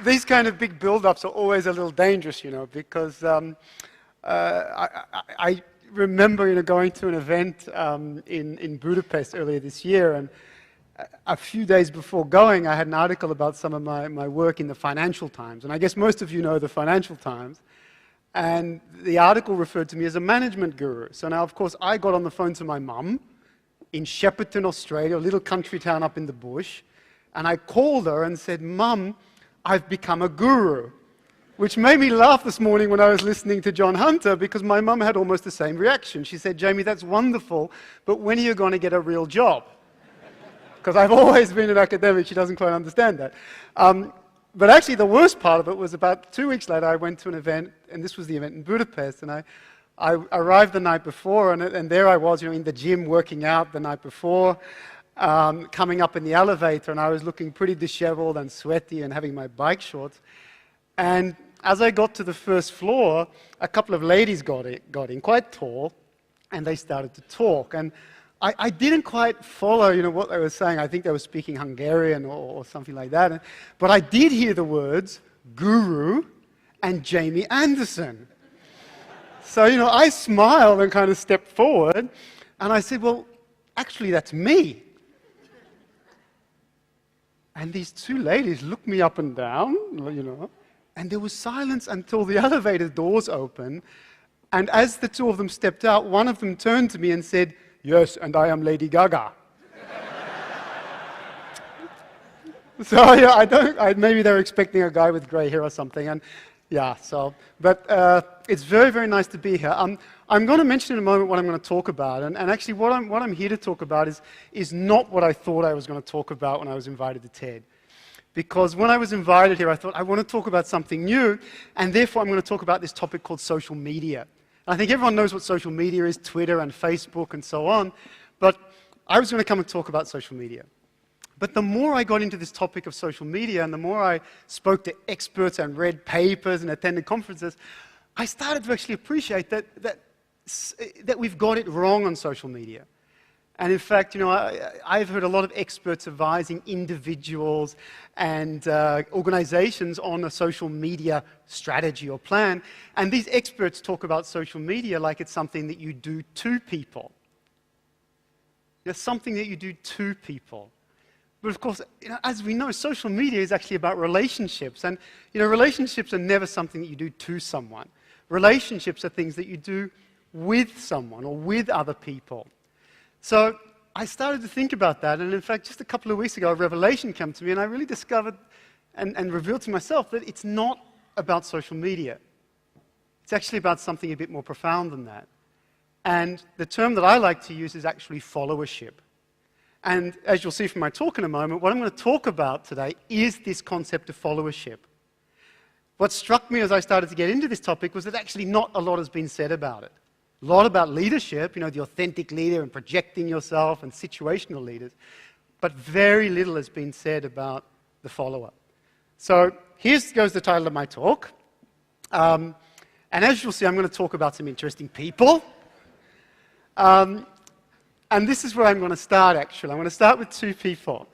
these kind of big build-ups are always a little dangerous, because I remember, going to an event in Budapest earlier this year, and a few days before going, I had an article about some of my work in the Financial Times, and I guess most of you know the Financial Times, and the article referred to me as a management guru. So now, of course, I got on the phone to my mum in Shepparton, Australia, a little country town up in the bush, and I called her and said, "Mum, I've become a guru," which made me laugh this morning when I was listening to John Hunter, because my mum had almost the same reaction. She said, "Jamie, that's wonderful, but when are you going to get a real job?" Because I've always been an academic, she doesn't quite understand that. But actually, the worst part of it was about 2 weeks later, I went to an event, and this was the event in Budapest, and I arrived the night before, and there I was, in the gym working out the night before, coming up in the elevator, and I was looking pretty disheveled and sweaty and having my bike shorts. And as I got to the first floor, a couple of ladies got in, quite tall, and they started to talk. And I didn't quite follow, what they were saying. I think they were speaking Hungarian or something like that. But I did hear the words guru and Jamie Anderson. So, I smiled and kind of stepped forward, and I said, "Well, actually, that's me." And these two ladies looked me up and down, and there was silence until the elevator doors opened. And as the two of them stepped out, one of them turned to me and said, "Yes, and I am Lady Gaga." So maybe they were expecting a guy with grey hair or something, and but it's very, very nice to be here. I'm going to mention in a moment what I'm going to talk about, and actually what I'm here to talk about is not what I thought I was going to talk about when I was invited to TED. Because when I was invited here, I thought, I want to talk about something new, and therefore I'm going to talk about this topic called social media. And I think everyone knows what social media is, Twitter and Facebook and so on, but I was going to come and talk about social media. But the more I got into this topic of social media, and the more I spoke to experts and read papers and attended conferences, I started to actually appreciate that we've got it wrong on social media. And in fact, I've heard a lot of experts advising individuals and organizations on a social media strategy or plan. And these experts talk about social media like it's something that you do to people. It's something that you do to people. But of course, as we know, social media is actually about relationships. And relationships are never something that you do to someone. Relationships are things that you do with someone or with other people. So I started to think about that, and in fact, just a couple of weeks ago, a revelation came to me, and I really discovered and revealed to myself that it's not about social media. It's actually about something a bit more profound than that. And the term that I like to use is actually followership. And as you'll see from my talk in a moment, what I'm going to talk about today is this concept of followership. What struck me as I started to get into this topic was that actually not a lot has been said about it. A lot about leadership, the authentic leader and projecting yourself and situational leaders, but very little has been said about the follower. So here goes the title of my talk. And as you'll see, I'm going to talk about some interesting people. And this is where I'm going to start, actually. I'm going to start with two people.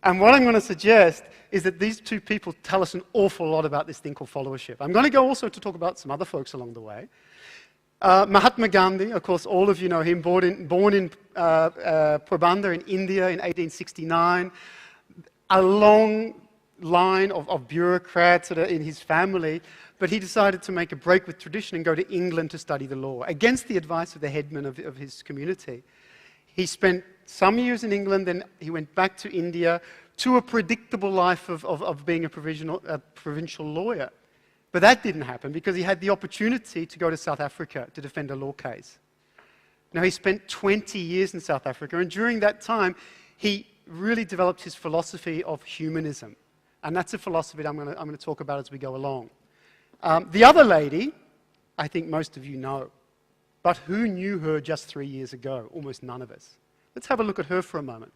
And what I'm going to suggest is that these two people tell us an awful lot about this thing called followership. I'm going to go also to talk about some other folks along the way. Mahatma Gandhi, of course, all of you know him, born in Porbandar in India in 1869. A long line of bureaucrats in his family, but he decided to make a break with tradition and go to England to study the law, against the advice of the headman of his community. He spent some years in England, then he went back to India to a predictable life of being a provincial lawyer. But that didn't happen because he had the opportunity to go to South Africa to defend a law case. Now, he spent 20 years in South Africa, and during that time, he really developed his philosophy of humanism. And that's a philosophy that I'm going to talk about as we go along. The other lady, I think most of you know. But who knew her just 3 years ago? Almost none of us. Let's have a look at her for a moment.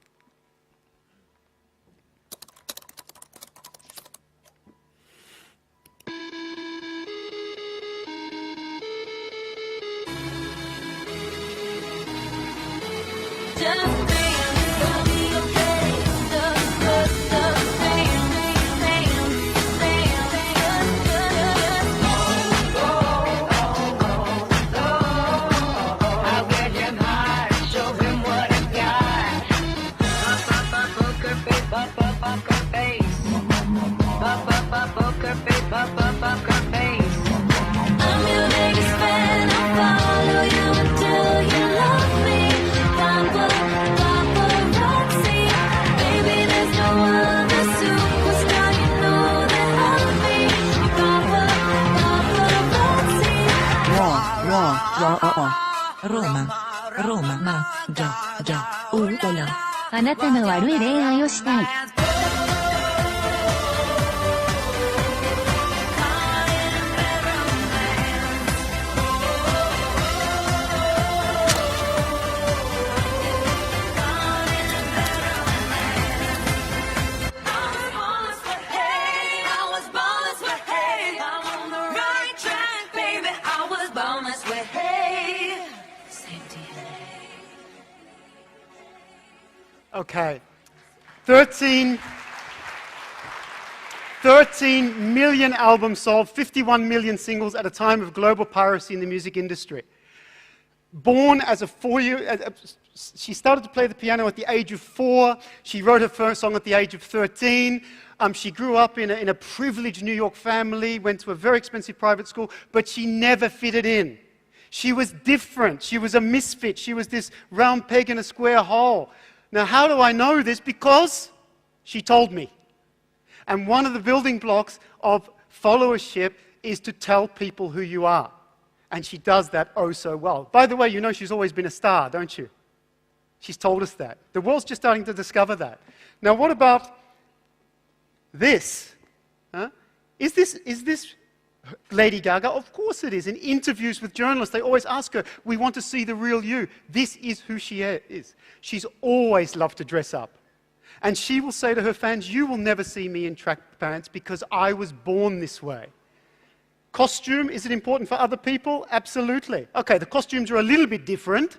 あなたの悪い恋愛をしたい。Okay. 13 million albums sold, 51 million singles at a time of global piracy in the music industry. Born as a she started to play the piano at the age of 4. She wrote her first song at the age of 13. She grew up in a privileged New York family, went to a very expensive private school, but she never fitted in. She was different. She was a misfit. She was this round peg in a square hole. Now, how do I know this? Because she told me. And one of the building blocks of followership is to tell people who you are. And she does that oh so well. By the way, you know she's always been a star, don't you? She's told us that. The world's just starting to discover that. Now, what about this? Huh? Is this Lady Gaga? Of course it is. In interviews with journalists, they always ask her, we want to see the real you. This is who she is. She's always loved to dress up. And she will say to her fans, you will never see me in track pants because I was born this way. Costume, is it important for other people? Absolutely. Okay, the costumes are a little bit different,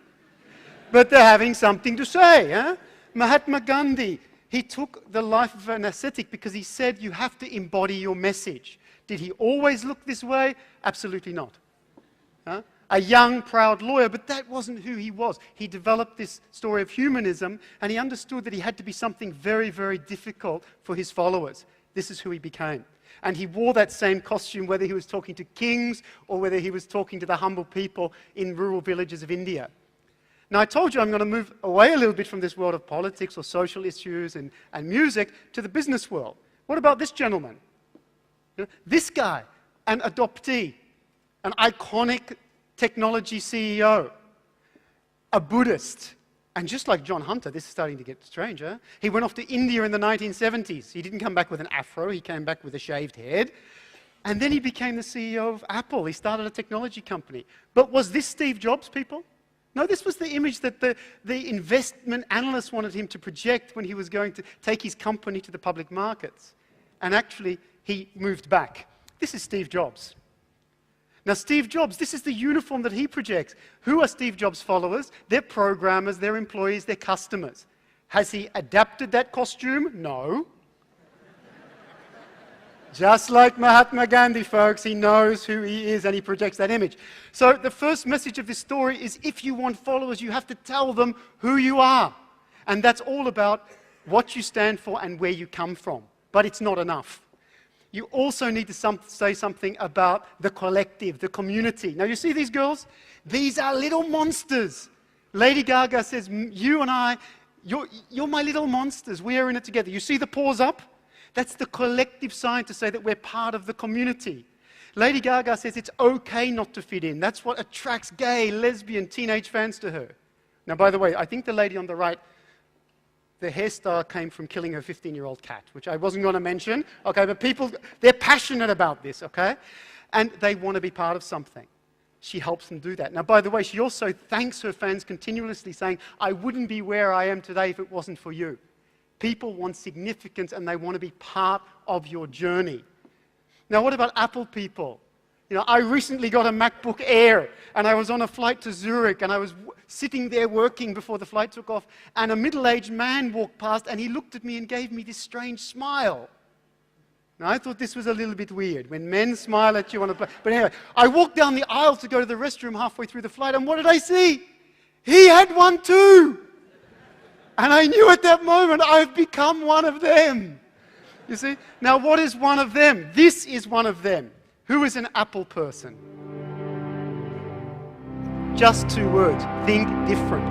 but they're having something to say. Huh? Mahatma Gandhi, he took the life of an ascetic because he said you have to embody your message. Did he always look this way? Absolutely not. Huh? A young, proud lawyer, but that wasn't who he was. He developed this story of humanism, and he understood that he had to be something very, very difficult for his followers. This is who he became. And he wore that same costume whether he was talking to kings or whether he was talking to the humble people in rural villages of India. Now, I told you I'm going to move away a little bit from this world of politics or social issues and music to the business world. What about this gentleman? This guy, an adoptee, an iconic technology CEO, a Buddhist. And just like John Hunter, this is starting to get stranger. He went off to India in the 1970s. He didn't come back with an afro, he came back with a shaved head. And then he became the CEO of Apple. He started a technology company. But was this Steve Jobs, people? No, this was the image that the investment analysts wanted him to project when he was going to take his company to the public markets. And actually, he moved back. This is Steve Jobs. Now, Steve Jobs, this is the uniform that he projects. Who are Steve Jobs' followers? They're programmers, they're employees, they're customers. Has he adapted that costume? No. Just like Mahatma Gandhi, folks, he knows who he is and he projects that image. So the first message of this story is if you want followers, you have to tell them who you are. And that's all about what you stand for and where you come from. But it's not enough. You also need to say something about the collective, the community. Now, you see these girls? These are little monsters. Lady Gaga says, you and I, you're my little monsters. We are in it together. You see the paws up? That's the collective sign to say that we're part of the community. Lady Gaga says it's okay not to fit in. That's what attracts gay, lesbian, teenage fans to her. Now, by the way, I think the lady on the right, the hairstyle came from killing her 15-year-old cat, which I wasn't going to mention, okay, but people, they're passionate about this, okay? And they want to be part of something. She helps them do that. Now, by the way, she also thanks her fans continuously, saying, I wouldn't be where I am today if it wasn't for you. People want significance and they want to be part of your journey. Now, what about Apple people? You know, I recently got a MacBook Air, and I was on a flight to Zurich, and I was sitting there working before the flight took off, and a middle-aged man walked past, and he looked at me and gave me this strange smile. Now, I thought this was a little bit weird, when men smile at you on a plane. But anyway, I walked down the aisle to go to the restroom halfway through the flight, and what did I see? He had one too! And I knew at that moment, I've become one of them. You see? Now, what is one of them? This is one of them. Who is an Apple person? Just 2 words. Think different.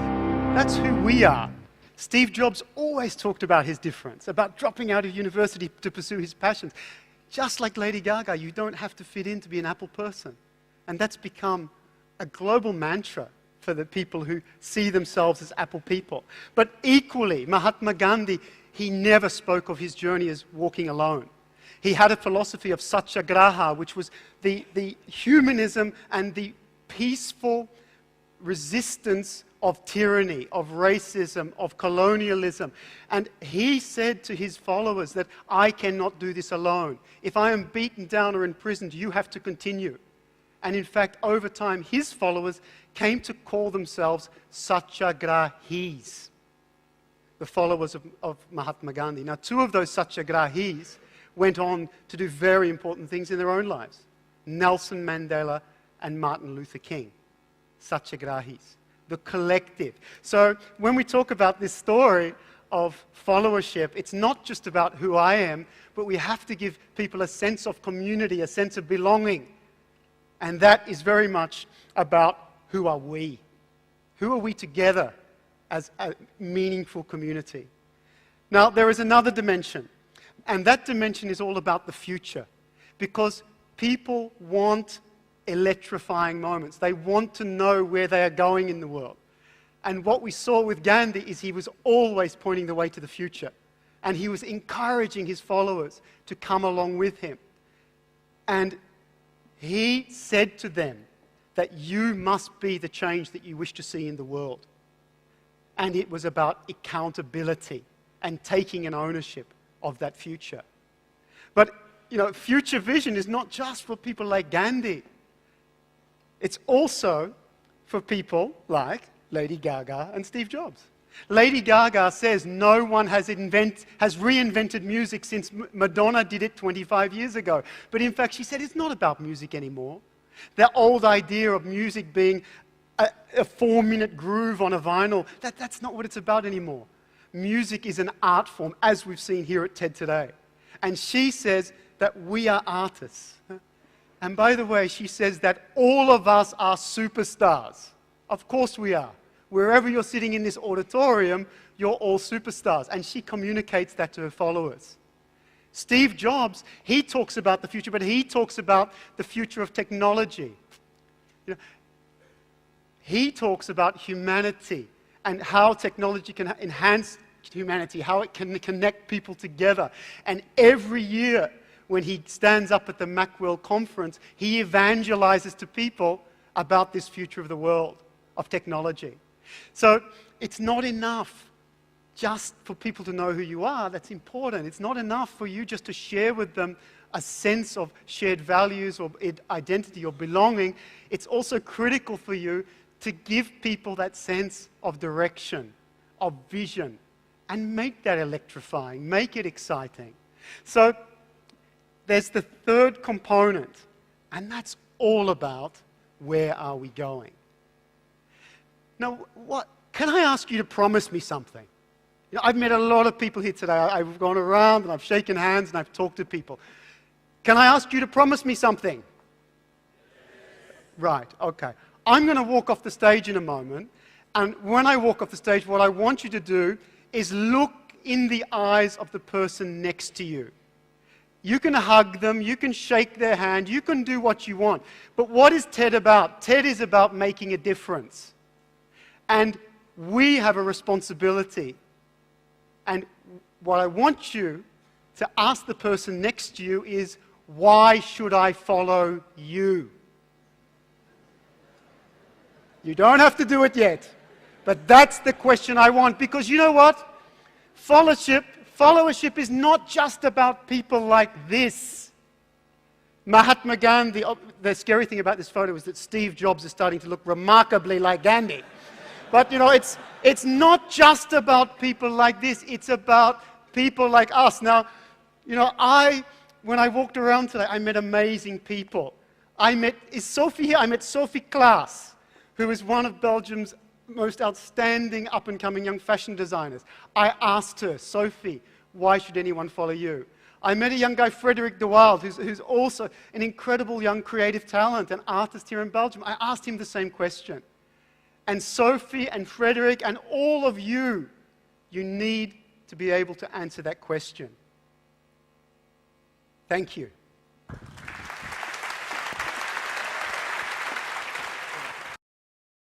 That's who we are. Steve Jobs always talked about his difference, about dropping out of university to pursue his passions. Just like Lady Gaga, you don't have to fit in to be an Apple person. And that's become a global mantra for the people who see themselves as Apple people. But equally, Mahatma Gandhi, he never spoke of his journey as walking alone. He had a philosophy of satyagraha, which was the humanism and the peaceful resistance of tyranny, of racism, of colonialism. And he said to his followers that I cannot do this alone. If I am beaten down or imprisoned, you have to continue. And in fact, over time, his followers came to call themselves satyagrahis, the followers of Mahatma Gandhi. Now, two of those satyagrahis went on to do very important things in their own lives. Nelson Mandela and Martin Luther King, satyagrahis, the collective. So when we talk about this story of followership, it's not just about who I am, but we have to give people a sense of community, a sense of belonging. And that is very much about who are we? Who are we together as a meaningful community? Now, there is another dimension, and that dimension is all about the future, because people want electrifying moments. They want to know where they are going in the world. And what we saw with Gandhi is he was always pointing the way to the future, and he was encouraging his followers to come along with him. And he said to them that you must be the change that you wish to see in the world. And it was about accountability and taking an ownership of that future. But, future vision is not just for people like Gandhi. It's also for people like Lady Gaga and Steve Jobs. Lady Gaga says no one has reinvented music since Madonna did it 25 years ago. But in fact, she said it's not about music anymore. The old idea of music being a 4-minute groove on a vinyl, that's not what it's about anymore. Music is an art form, as we've seen here at TED today. And she says that we are artists. And by the way, she says that all of us are superstars. Of course we are. Wherever you're sitting in this auditorium, you're all superstars. And she communicates that to her followers. Steve Jobs, he talks about the future, but he talks about the future of technology. He talks about humanity and how technology can enhance humanity, how it can connect people together. And every year, when he stands up at the Macworld conference, he evangelizes to people about this future of the world, of technology. So it's not enough just for people to know who you are. That's important. It's not enough for you just to share with them a sense of shared values or identity or belonging. It's also critical for you to give people that sense of direction, of vision, and make that electrifying, make it exciting. So there's the third component, and that's all about where are we going. Now, can I ask you to promise me something? I've met a lot of people here today. I've gone around and I've shaken hands and I've talked to people. Can I ask you to promise me something? Right, okay. I'm going to walk off the stage in a moment, and when I walk off the stage, what I want you to do is look in the eyes of the person next to you. You can hug them, you can shake their hand, you can do what you want. But what is TED about? TED is about making a difference. And we have a responsibility. And what I want you to ask the person next to you is, why should I follow you? You don't have to do it yet. But that's the question I want. Because you know what? Followership is not just about people like this. Mahatma Gandhi, the scary thing about this photo is that Steve Jobs is starting to look remarkably like Gandhi. But it's not just about people like this, it's about people like us. Now, when I walked around today, I met amazing people. Is Sophie here? I met Sophie Klaas, who is one of Belgium's most outstanding up-and-coming young fashion designers. I asked her, Sophie, why should anyone follow you? I met a young guy, Frederick de Wild, who's also an incredible young creative talent, an artist here in Belgium. I asked him the same question. And Sophie and Frederick and all of you, you need to be able to answer that question. Thank you.